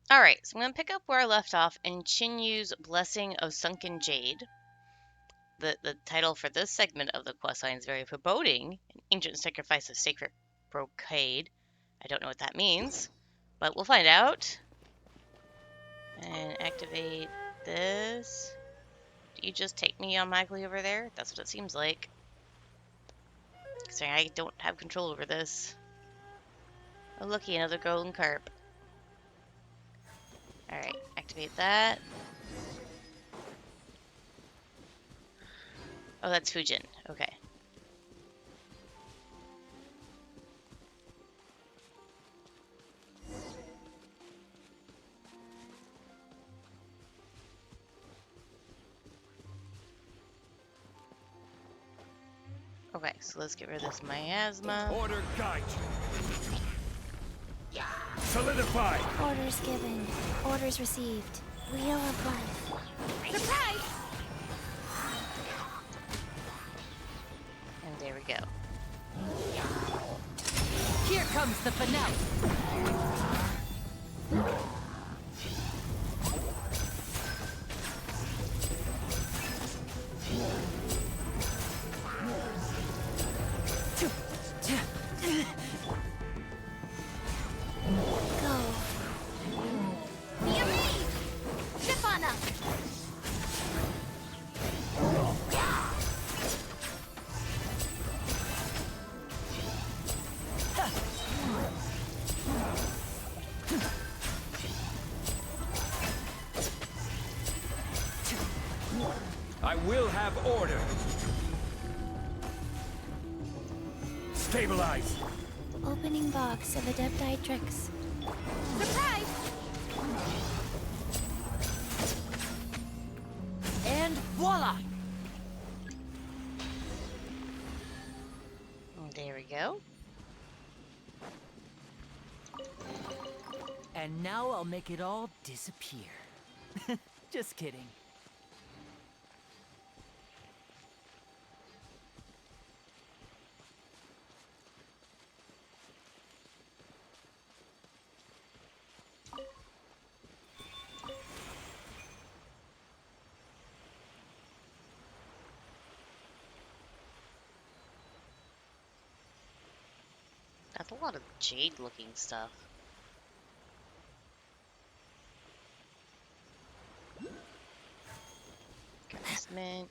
Alright, so I'm going to pick up where I left off in Chenyu's Blessing of Sunken Jade. The title for this segment of the questline is very foreboding. An ancient sacrifice of sacred brocade. I don't know what that means, but we'll find out. And activate this. Do you just take me automatically over there? That's what it seems like. Saying I don't have control over this. Oh, looky, another golden carp. Alright, activate that. Oh, that's Fujin. Okay. Okay, so let's get rid of this miasma. Order guide you. Solidify. Orders given. Orders received. Wheel of life. Surprise! And there we go. Here comes the finale. Go. Be amazed! Ship on up! I will have order. Stabilize. Opening box of Adepti tricks. Surprise! And voila! There we go. And now I'll make it all disappear. Just kidding. That's a lot of jade-looking stuff. Mint.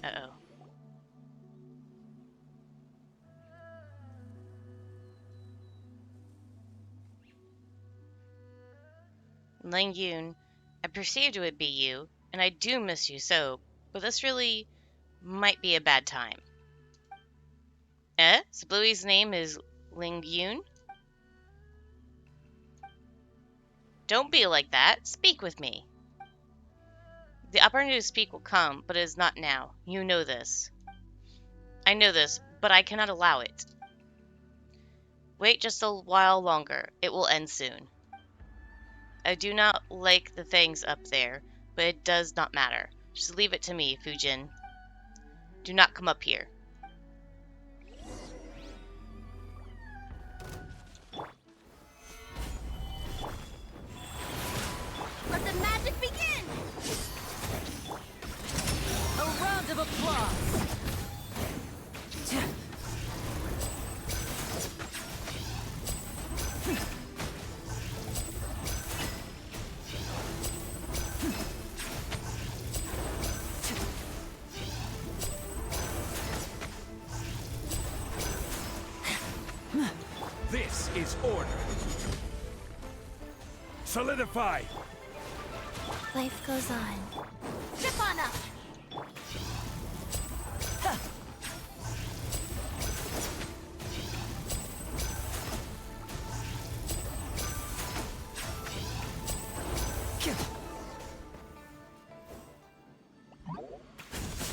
Uh-oh. Ling Yun, I perceived it would be you, and I do miss you so, but this really might be a bad time. So Bluey's name is Ling Yun? Don't be like that. Speak with me. The opportunity to speak will come, but it is not now. You know this. I know this, but I cannot allow it. Wait just a while longer. It will end soon. I do not like the things up there, but it does not matter. Just leave it to me, Fujin. Do not come up here. Let the magic begin! A round of applause! This is order. Solidify. Life goes on. Ship on up!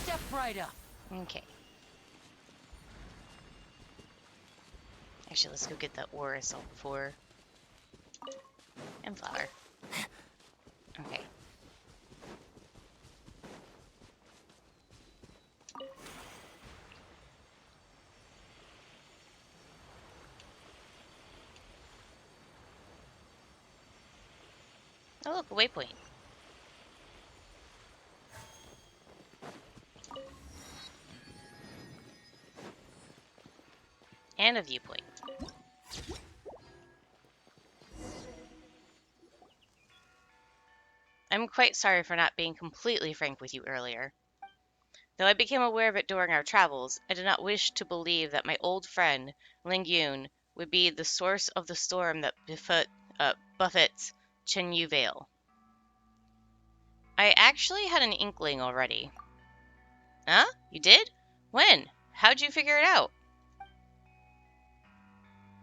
Step right up. Okay. Actually, let's go get that ore I saw before. And flour. Okay. Oh, look, a waypoint. And a viewpoint. I'm quite sorry for not being completely frank with you earlier. Though I became aware of it during our travels, I did not wish to believe that my old friend, Ling Yun, would be the source of the storm that buffets Chenyu Vale. I actually had an inkling already. Huh? You did? When? How'd you figure it out?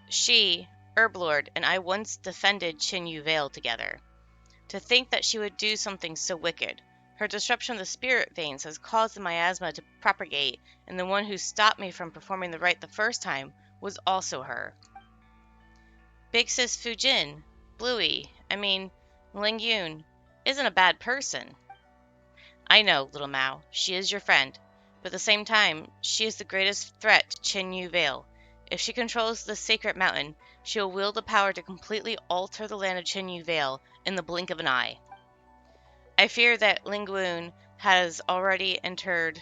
She, Herblord, and I once defended Chenyu Vale together. To think that she would do something so wicked. Her disruption of the spirit veins has caused the miasma to propagate, and the one who stopped me from performing the rite the first time was also her. Big Sis Fujin, Bluey, Ling Yun, isn't a bad person. I know, little Mao, she is your friend, but at the same time, she is the greatest threat to Chenyu Vale. If she controls the sacred mountain, she will wield the power to completely alter the land of Chenyu Vale in the blink of an eye. I fear that Ling Yun has already entered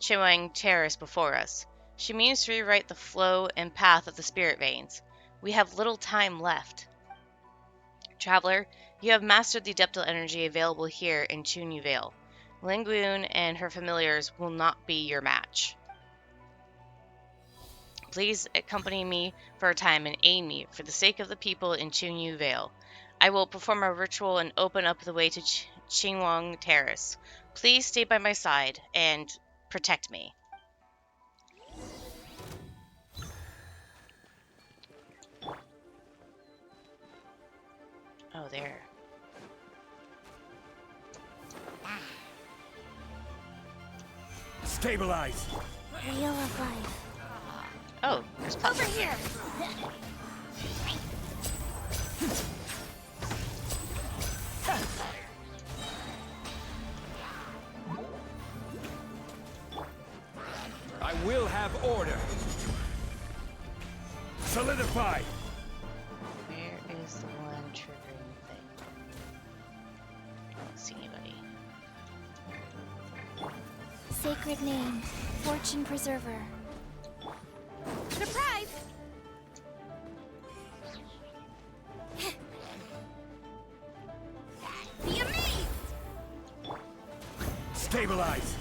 Chewang Terrace before us. She means to rewrite the flow and path of the spirit veins. We have little time left. Traveler, you have mastered the adeptal energy available here in Chenyu Vale. Ling Yun and her familiars will not be your match. Please accompany me for a time and aid me for the sake of the people in Chenyu Vale. I will perform a ritual and open up the way to Chewang Terrace. Please stay by my side and protect me. Oh, there. Stabilize. Wheel of life. Oh, there's Over platform. here! I will have order. Solidify. Where is the one triggering thing? I don't see anybody. Sacred name. Fortune Preserver. Surprise! Be amazed! Stabilize.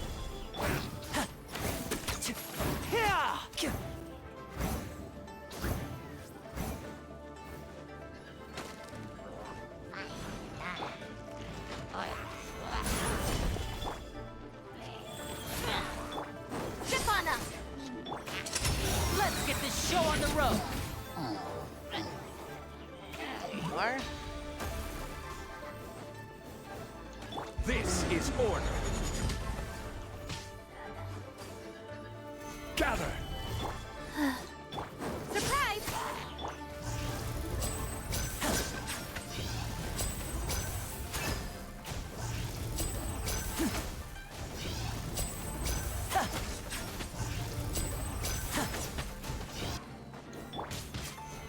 Ship on us! Let's get this show on the road. There you are. This is order. Gather. Surprise!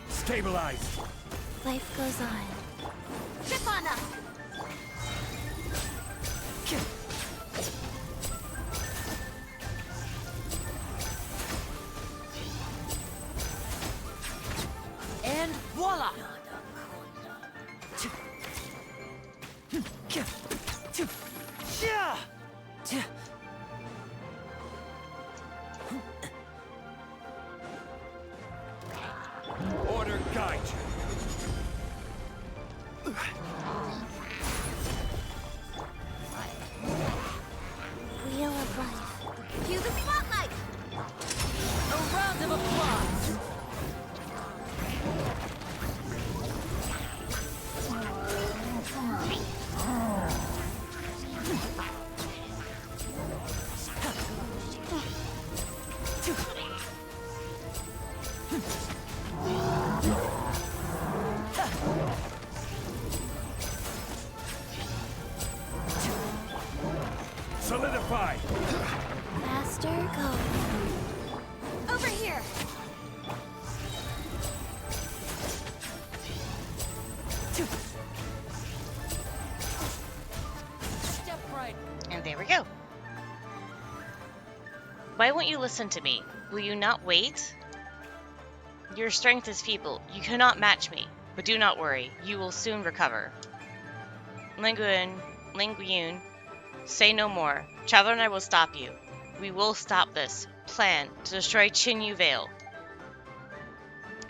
Stabilize. Life goes on. Ship on us! And voila! Order guide you. Wheel of life. Cue the spotlight! A round of applause. Solidify. Faster, go. Over here! we go. Why won't you listen to me? Will you not wait? Your strength is feeble. You cannot match me. But do not worry. You will soon recover. Linguin, say no more. Traveler and I will stop you. We will stop this plan to destroy Chenyu Vale.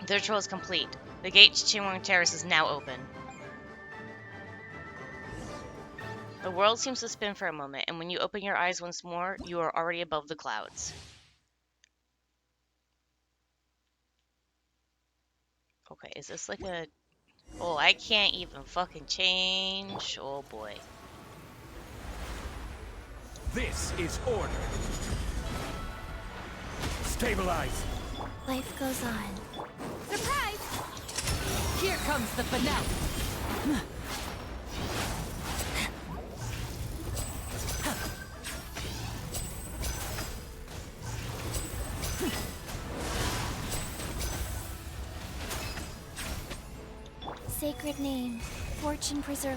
The ritual is complete. The gate to Chenyu Terrace is now open. The world seems to spin for a moment, and when you open your eyes once more, you are already above the clouds. Okay, is this like a... Oh, I can't even fucking change. Oh boy. This is order. Stabilize. Life goes on. Surprise! Here comes the finale. Sacred name, Fortune Preserver.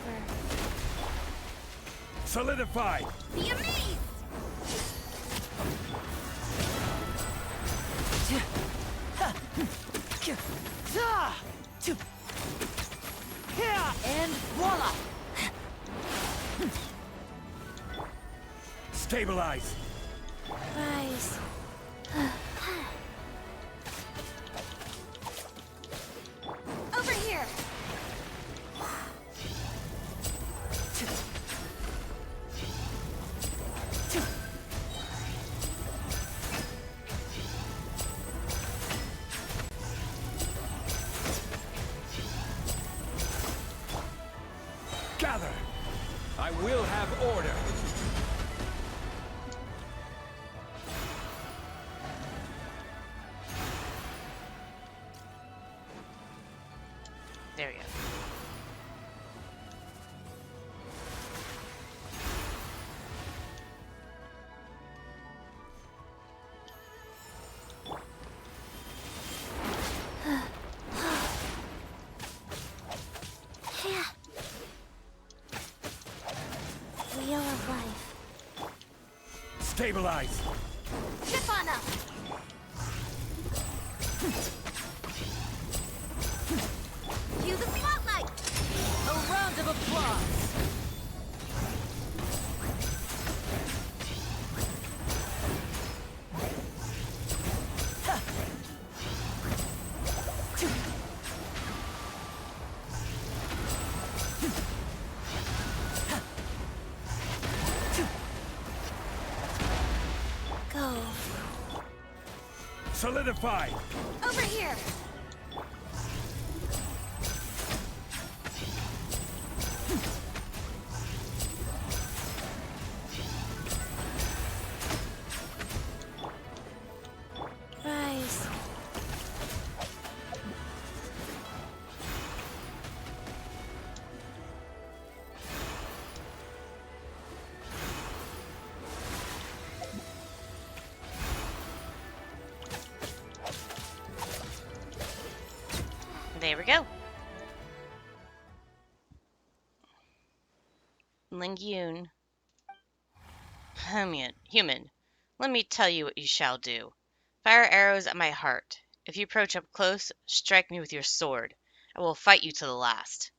Solidify. Be amazed! And voila! Stabilize. Rise. Over here! Gather. I will have order. There we go. Wheel of life. Stabilize. Zip on up! Cue the spotlight! A round of applause! Go. Solidify. Over here! Rise. There we go. Lingyun. Human, let me tell you what you shall do. Fire arrows at my heart. If you approach up close, strike me with your sword. I will fight you to the last.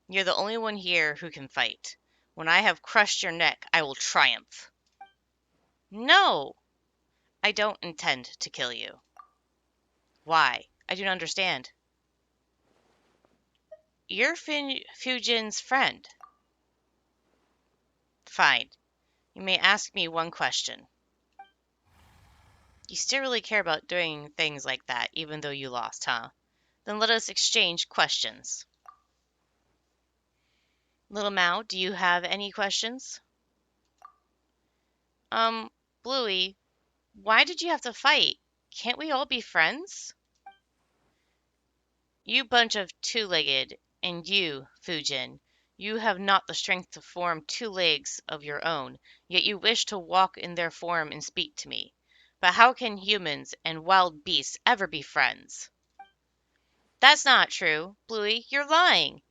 You're the only one here who can fight. When I have crushed your neck, I will triumph. No! I don't intend to kill you. Why? I do not understand. You're Fujin's friend. Fine. You may ask me one question. You still really care about doing things like that, even though you lost, huh? Then let us exchange questions. Little Mao, do you have any questions? Bluey, why did you have to fight? Can't we all be friends? You bunch of two-legged, and you, Fujin, you have not the strength to form 2 legs of your own, yet you wish to walk in their form and speak to me. But how can humans and wild beasts ever be friends? That's not true, Bluey, you're lying.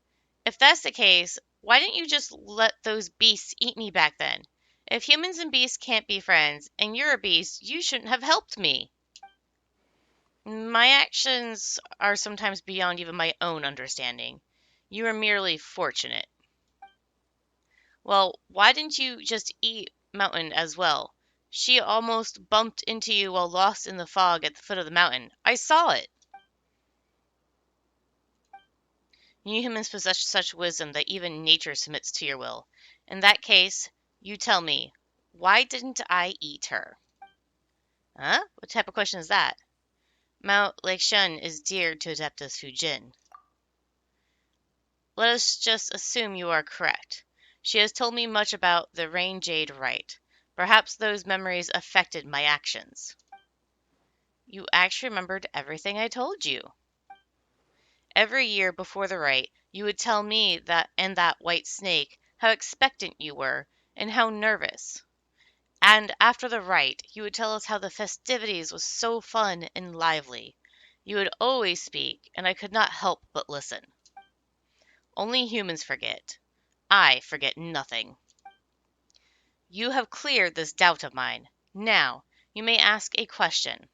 If that's the case, why didn't you just let those beasts eat me back then? If humans and beasts can't be friends, and you're a beast, you shouldn't have helped me. My actions are sometimes beyond even my own understanding. You are merely fortunate. Well, why didn't you just eat Mountain as well? She almost bumped into you while lost in the fog at the foot of the mountain. I saw it. You humans possess such wisdom that even nature submits to your will. In that case, you tell me, why didn't I eat her? Huh? What type of question is that? Mount Lakeshun is dear to Adeptus Fujin. Let us just assume you are correct. She has told me much about the Rain Jade rite. Perhaps those memories affected my actions. You actually remembered everything I told you. Every year before the rite, you would tell me that and that white snake how expectant you were and how nervous. And after the rite, you would tell us how the festivities was so fun and lively. You would always speak, and I could not help but listen. Only humans forget. I forget nothing. You have cleared this doubt of mine. Now, you may ask a question.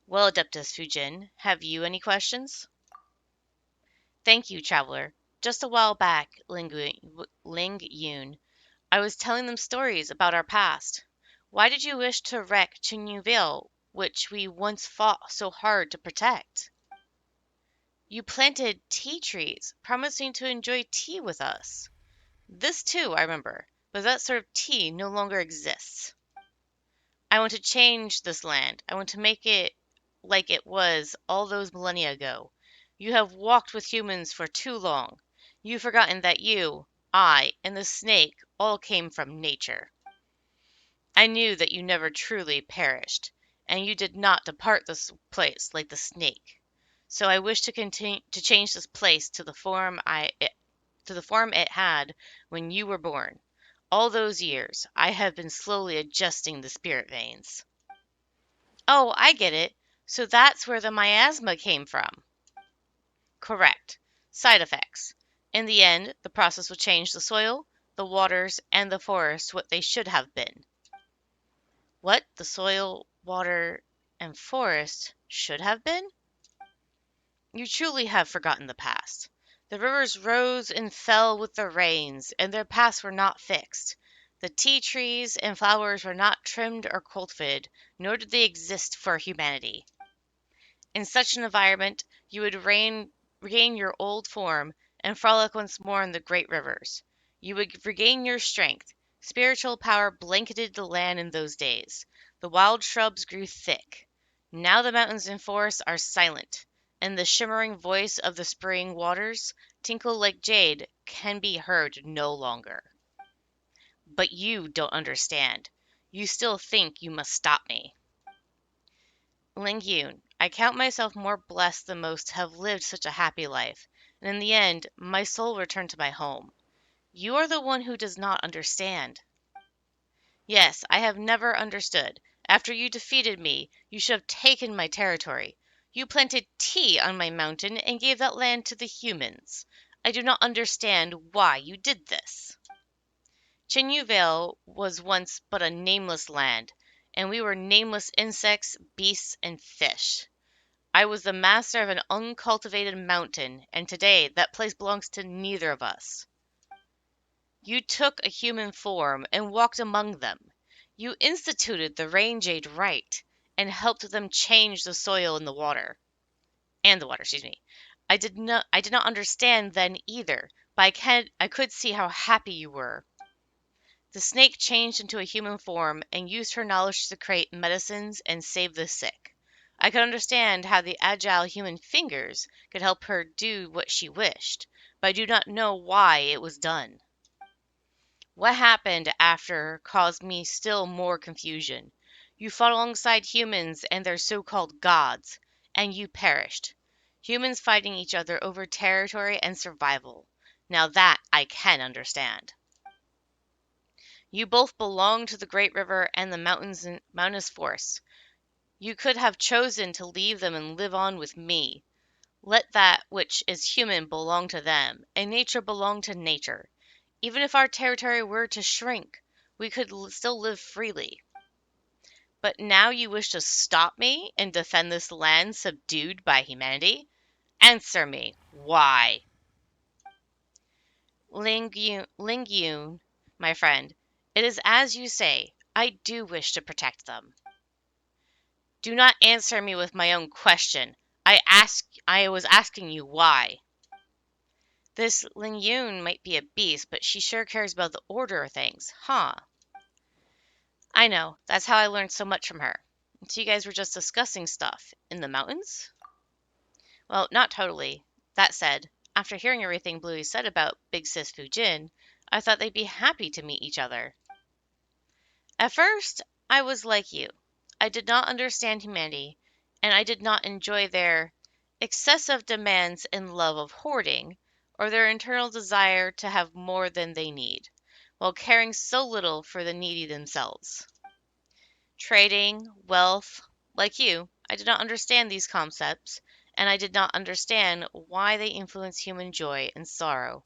Well, Adeptus Fujin, have you any questions? Thank you, traveler. Just a while back, Ling Yun, I was telling them stories about our past. Why did you wish to wreck Chenyu Vale, which we once fought so hard to protect? You planted tea trees, promising to enjoy tea with us. This too, I remember, but that sort of tea no longer exists. I want to change this land. I want to make it like it was all those millennia ago. You have walked with humans for too long. You've forgotten that you, I, and the snake all came from nature. I knew that you never truly perished, and you did not depart this place like the snake. So I wish to continue to change this place to the form it had when you were born. All those years, I have been slowly adjusting the spirit veins. Oh, I get it. So that's where the miasma came from. Correct. Side effects. In the end, the process will change the soil, the waters, and the forest what they should have been. What the soil, water, and forest should have been? You truly have forgotten the past. The rivers rose and fell with the rains, and their paths were not fixed. The tea trees and flowers were not trimmed or cultivated, nor did they exist for humanity. In such an environment, you would regain your old form and frolic once more in the great rivers. You would regain your strength. Spiritual power blanketed the land in those days. The wild shrubs grew thick. Now the mountains and forests are silent, and the shimmering voice of the spring waters, tinkle like jade, can be heard no longer. But you don't understand. You still think you must stop me. Ling Yun, I count myself more blessed than most to have lived such a happy life, and in the end, my soul returned to my home. You are the one who does not understand. Yes, I have never understood. After you defeated me, you should have taken my territory. You planted tea on my mountain and gave that land to the humans. I do not understand why you did this. Chenyu Vale was once but a nameless land, and we were nameless insects, beasts, and fish. I was the master of an uncultivated mountain, and today that place belongs to neither of us. You took a human form and walked among them. You instituted the Rain Jade rite and helped them change the soil and the water, excuse me. I did not understand then either, but I could see how happy you were. The snake changed into a human form and used her knowledge to create medicines and save the sick. I could understand how the agile human fingers could help her do what she wished, but I do not know why it was done. What happened after caused me still more confusion. You fought alongside humans and their so-called gods, and you perished. Humans fighting each other over territory and survival. Now that I can understand. You both belong to the great river and the mountainous forests. You could have chosen to leave them and live on with me. Let that which is human belong to them, and nature belong to nature. Even if our territory were to shrink, we could still live freely. But now you wish to stop me and defend this land subdued by humanity? Answer me, why? Ling Yun, my friend, it is as you say. I do wish to protect them. Do not answer me with my own question. I was asking you why. This Ling Yun might be a beast, but she sure cares about the order of things, huh? I know. That's how I learned so much from her. So you guys were just discussing stuff in the mountains? Well, not totally. That said, after hearing everything Bluey said about Big Sis Fujin, I thought they'd be happy to meet each other. At first, I was like you. I did not understand humanity, and I did not enjoy their excessive demands and love of hoarding, or their internal desire to have more than they need, while caring so little for the needy themselves. Trading, wealth, like you, I did not understand these concepts, and I did not understand why they influence human joy and sorrow.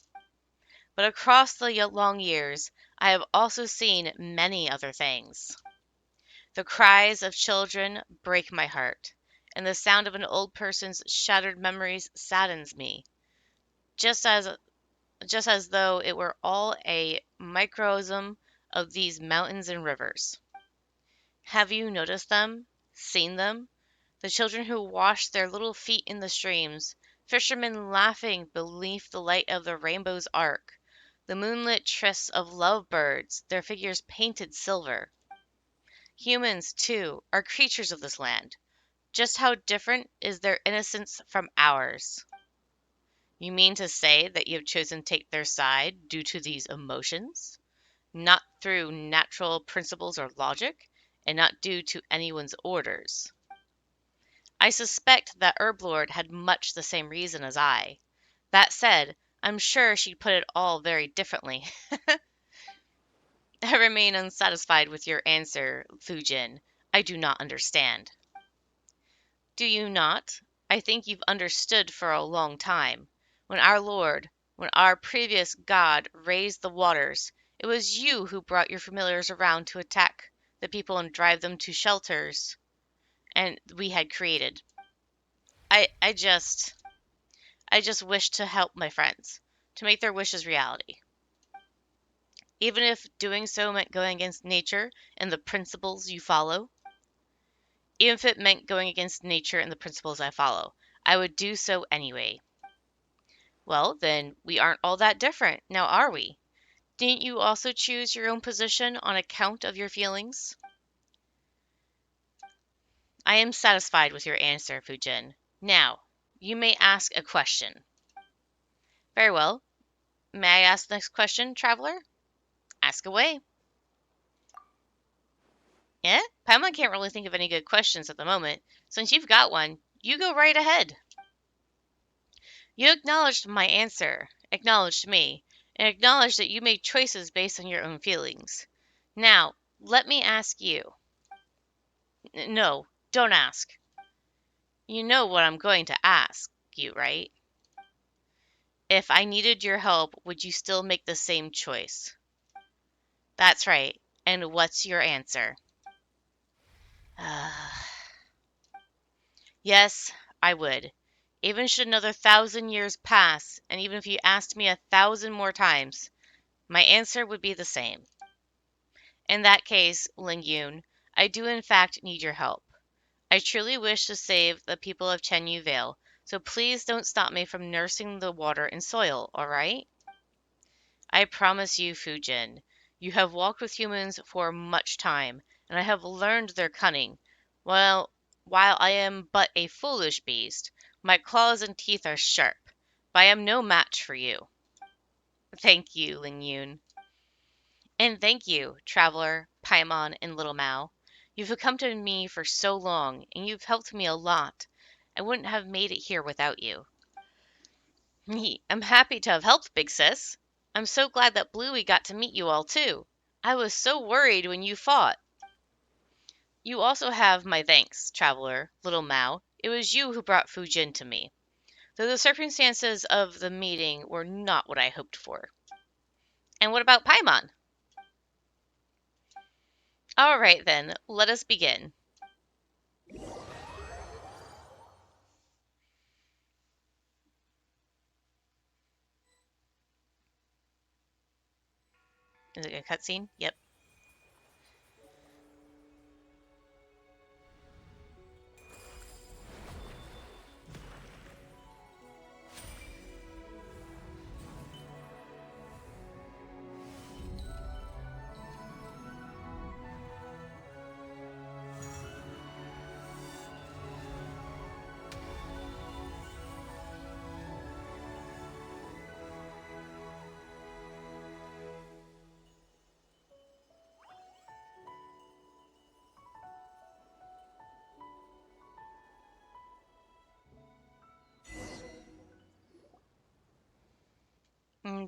But across the long years, I have also seen many other things. The cries of children break my heart, and the sound of an old person's shattered memories saddens me, just as just as though it were all a microcosm of these mountains and rivers. Have you noticed them? Seen them? The children who wash their little feet in the streams, fishermen laughing beneath the light of the rainbow's arc, the moonlit trysts of love birds, their figures painted silver. Humans, too, are creatures of this land. Just how different is their innocence from ours? You mean to say that you have chosen to take their side due to these emotions? Not through natural principles or logic, and not due to anyone's orders. I suspect that Herblord had much the same reason as I. That said, I'm sure she'd put it all very differently. I remain unsatisfied with your answer, Fujin. I do not understand. Do you not? I think you've understood for a long time. When our previous god raised the waters, it was you who brought your familiars around to attack the people and drive them to shelters and we had created. I I just I just wish to help my friends, to make their wishes reality. Even if doing so meant going against nature and the principles you follow, even if it meant going against nature and the principles I follow, I would do so anyway. Well, then we aren't all that different, now are we? Didn't you also choose your own position on account of your feelings? I am satisfied with your answer, Fujin. Now, you may ask a question. Very well. May I ask the next question, traveler? Ask away. Yeah? Paimon can't really think of any good questions at the moment. Since you've got one, you go right ahead. You acknowledged my answer, acknowledged me, and acknowledged that you made choices based on your own feelings. Now, let me ask you. No, don't ask. You know what I'm going to ask you, right? If I needed your help, would you still make the same choice? That's right. And what's your answer? Yes, I would. Even should another 1,000 years pass, and even if you asked me 1,000 more times, my answer would be the same. In that case, Ling Yun, I do in fact need your help. I truly wish to save the people of Chenyu Vale, so please don't stop me from nursing the water and soil, alright? I promise you, Fujin, you have walked with humans for much time, and I have learned their cunning. Well, while I am but a foolish beast, my claws and teeth are sharp, but I am no match for you. Thank you, Ling Yun. And thank you, Traveler, Paimon, and Little Mao. You've come to me for so long, and you've helped me a lot. I wouldn't have made it here without you. I'm happy to have helped, Big Sis. I'm so glad that Bluey got to meet you all, too. I was so worried when you fought. You also have my thanks, Traveler, Little Mao. It was you who brought Fujin to me, though the circumstances of the meeting were not what I hoped for. And what about Paimon? All right then, let us begin. Is it a cutscene? Yep.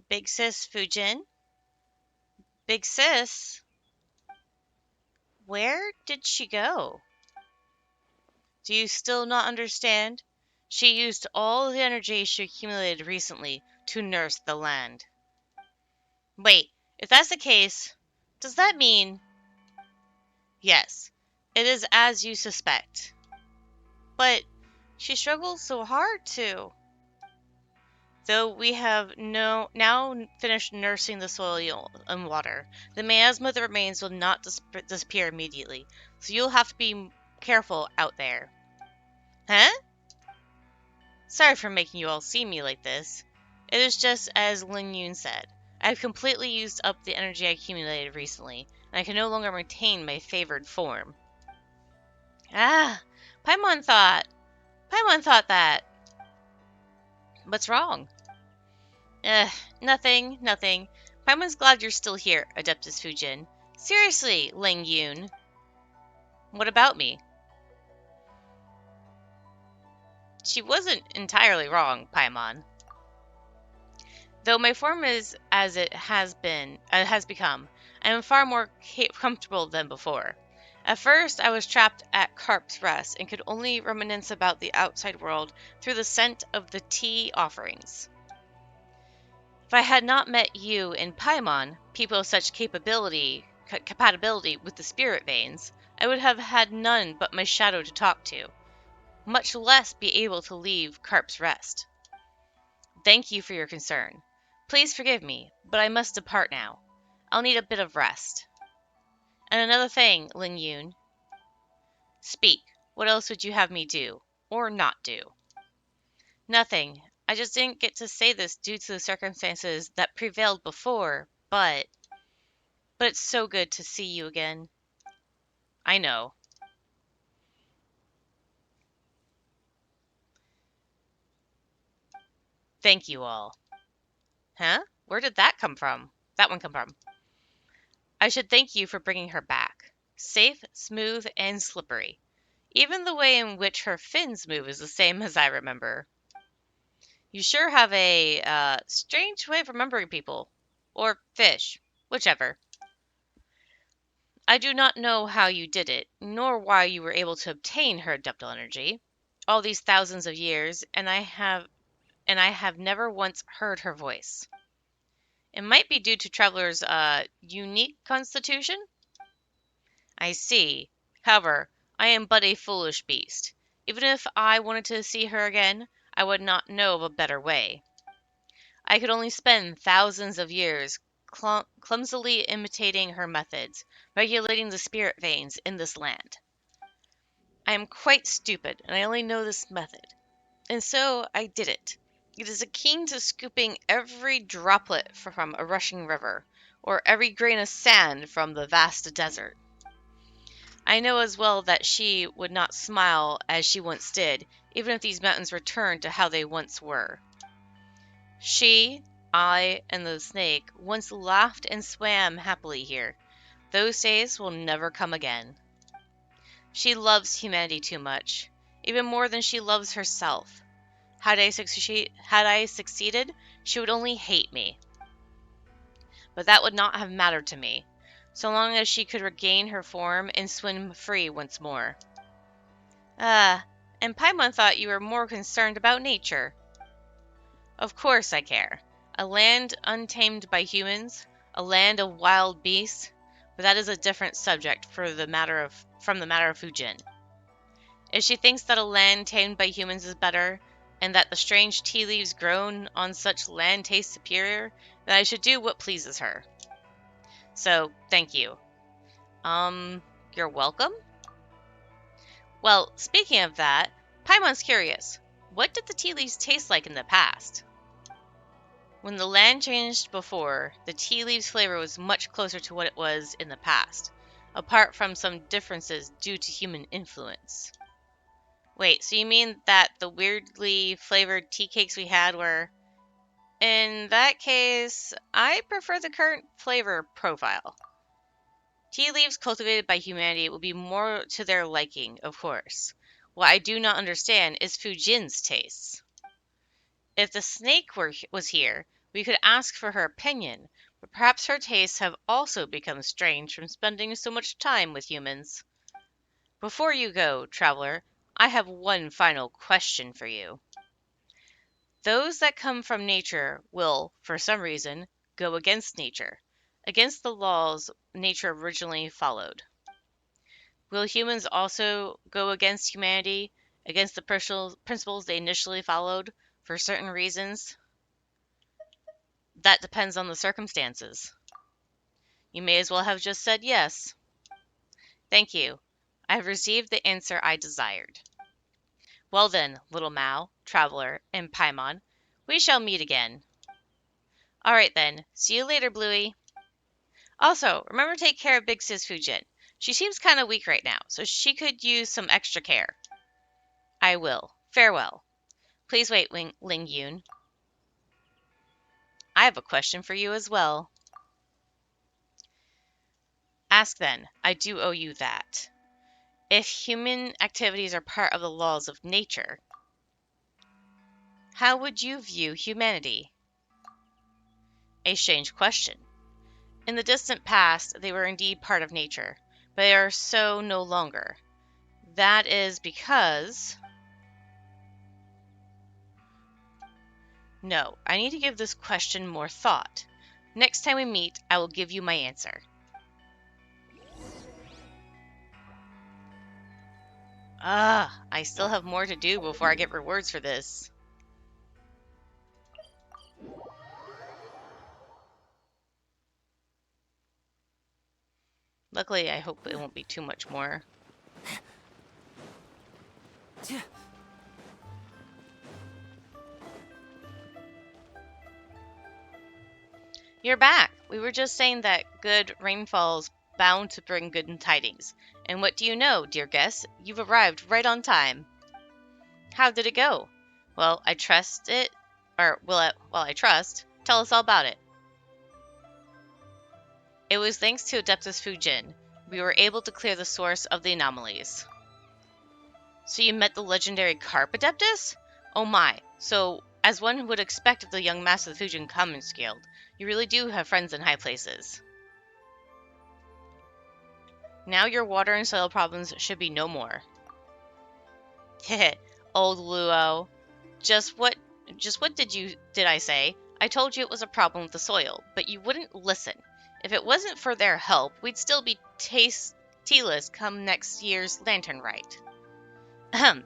Big sis Fujin? Big sis? Where did she go? Do you still not understand? She used all the energy she accumulated recently to nurse the land. Wait, if that's the case, does that mean... Yes, it is as you suspect. But she struggles so hard to... Though we have now finished nursing the soil and water, the miasma that remains will not disappear immediately, so you'll have to be careful out there. Huh? Sorry for making you all see me like this. It is just as Lin Yun said. I've completely used up the energy I accumulated recently, and I can no longer maintain my favored form. Ah, Paimon thought. Paimon thought that. What's wrong? Nothing. Paimon's glad you're still here, Adeptus Fujin. Seriously, Ling Yun. What about me? She wasn't entirely wrong, Paimon. Though my form is as it has become, I am far more comfortable than before. At first, I was trapped at Carp's Rest and could only reminisce about the outside world through the scent of the tea offerings. If I had not met you and Paimon, people of such compatibility with the spirit veins, I would have had none but my shadow to talk to, much less be able to leave Carp's Rest. Thank you for your concern. Please forgive me, but I must depart now. I'll need a bit of rest. And another thing, Lin Yun. Speak. What else would you have me do? Or not do? Nothing. I just didn't get to say this due to the circumstances that prevailed before, but it's so good to see you again. I know. Thank you all. Huh? Where did that come from? That one come from? I should thank you for bringing her back. Safe, smooth, and slippery. Even the way in which her fins move is the same as I remember. You sure have a strange way of remembering people. Or fish. Whichever. I do not know how you did it, nor why you were able to obtain her abductal energy. All these thousands of years, and I have never once heard her voice. It might be due to Traveler's unique constitution? I see. However, I am but a foolish beast. Even if I wanted to see her again, I would not know of a better way. I could only spend thousands of years clumsily imitating her methods, regulating the spirit veins in this land. I am quite stupid, and I only know this method. And so I did it. It is akin to scooping every droplet from a rushing river, or every grain of sand from the vast desert. I know as well that she would not smile as she once did, even if these mountains returned to how they once were. She, I, and the snake once laughed and swam happily here. Those days will never come again. She loves humanity too much, even more than she loves herself. Had I succeeded, she would only hate me. But that would not have mattered to me, so long as she could regain her form and swim free once more. And Paimon thought you were more concerned about nature. Of course I care. A land untamed by humans, a land of wild beasts, but that is a different subject from the matter of Fujin. If she thinks that a land tamed by humans is better, and that the strange tea leaves grown on such land taste superior, then I should do what pleases her. So, thank you. You're welcome? Well, speaking of that, Paimon's curious. What did the tea leaves taste like in the past? When the land changed before, the tea leaves flavor was much closer to what it was in the past, apart from some differences due to human influence. Wait, so you mean that the weirdly flavored tea cakes we had were... In that case, I prefer the current flavor profile. Tea leaves cultivated by humanity will be more to their liking, of course. What I do not understand is Fujin's tastes. If the snake was here, we could ask for her opinion, but perhaps her tastes have also become strange from spending so much time with humans. Before you go, traveler, I have one final question for you. Those that come from nature will, for some reason, go against nature, against the laws nature originally followed. Will humans also go against humanity, against the principles they initially followed, for certain reasons? That depends on the circumstances. You may as well have just said yes. Thank you. I have received the answer I desired. Well then, little Mao, traveler, and Paimon, we shall meet again. Alright then, see you later, Bluey. Also, remember to take care of Big Sis Fujin. She seems kind of weak right now, so she could use some extra care. I will. Farewell. Please wait, Ling Yun. I have a question for you as well. Ask then. I do owe you that. If human activities are part of the laws of nature, how would you view humanity? A strange question. In the distant past, they were indeed part of nature, but they are so no longer. That is because... No, I need to give this question more thought. Next time we meet, I will give you my answer. I still have more to do before I get rewards for this. Luckily, I hope it won't be too much more. You're back! We were just saying that good rainfall's bound to bring good tidings. And what do you know, dear guest? You've arrived right on time. How did it go? Well, I trust it. I trust. Tell us all about it. It was thanks to Adeptus Fujin. We were able to clear the source of the anomalies. So you met the legendary Carp Adeptus? Oh my. So, as one would expect of the young master of the Fujin Commons Guild, you really do have friends in high places. Now your water and soil problems should be no more. Heh, old Luo. Just what did I say? I told you it was a problem with the soil, but you wouldn't listen. If it wasn't for their help, we'd still be tealess come next year's lantern rite. Ahem.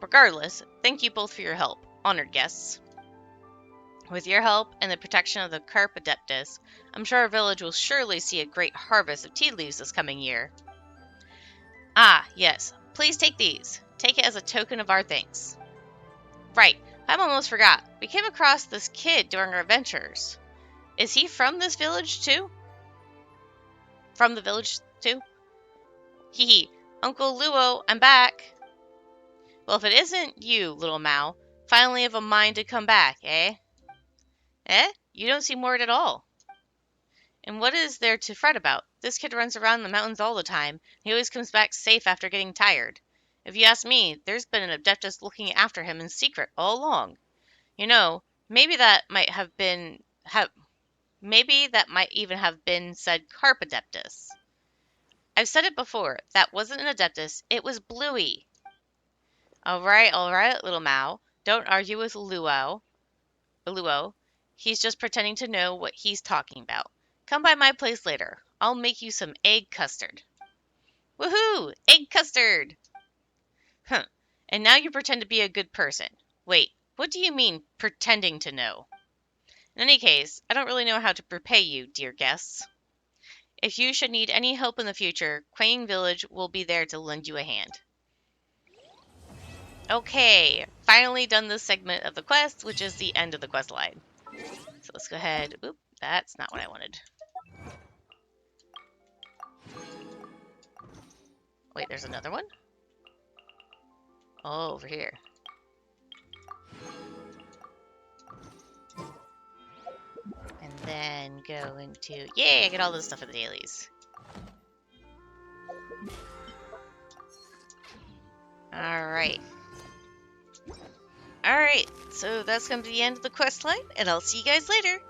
Regardless, thank you both for your help, honored guests. With your help and the protection of the Carp Adeptus, I'm sure our village will surely see a great harvest of tea leaves this coming year. Ah, yes. Please take these. Take it as a token of our thanks. Right. I almost forgot. We came across this kid during our adventures. Is he from this village, too? From the village, too? Hee hee. Uncle Luo, I'm back. Well, if it isn't you, little Mao, finally have a mind to come back, eh? Eh? You don't seem worried at all. And what is there to fret about? This kid runs around the mountains all the time. He always comes back safe after getting tired. If you ask me, there's been an Adeptus looking after him in secret all along. You know, maybe that might even have been said Carp Adeptus. I've said it before, that wasn't an Adeptus, it was Bluey. All right, little Mao. Don't argue with Luo. He's just pretending to know what he's talking about. Come by my place later. I'll make you some egg custard. Woohoo! Egg custard! Huh. And now you pretend to be a good person. Wait, what do you mean, pretending to know? In any case, I don't really know how to repay you, dear guests. If you should need any help in the future, Quang Village will be there to lend you a hand. Okay, finally done this segment of the quest, which is the end of the quest line. So let's go ahead. Oop, that's not what I wanted. Wait, there's another one? Oh, over here. And then go into... Yay, I get all this stuff for the dailies. Alright. Alright, so that's going to be the end of the quest line, and I'll see you guys later.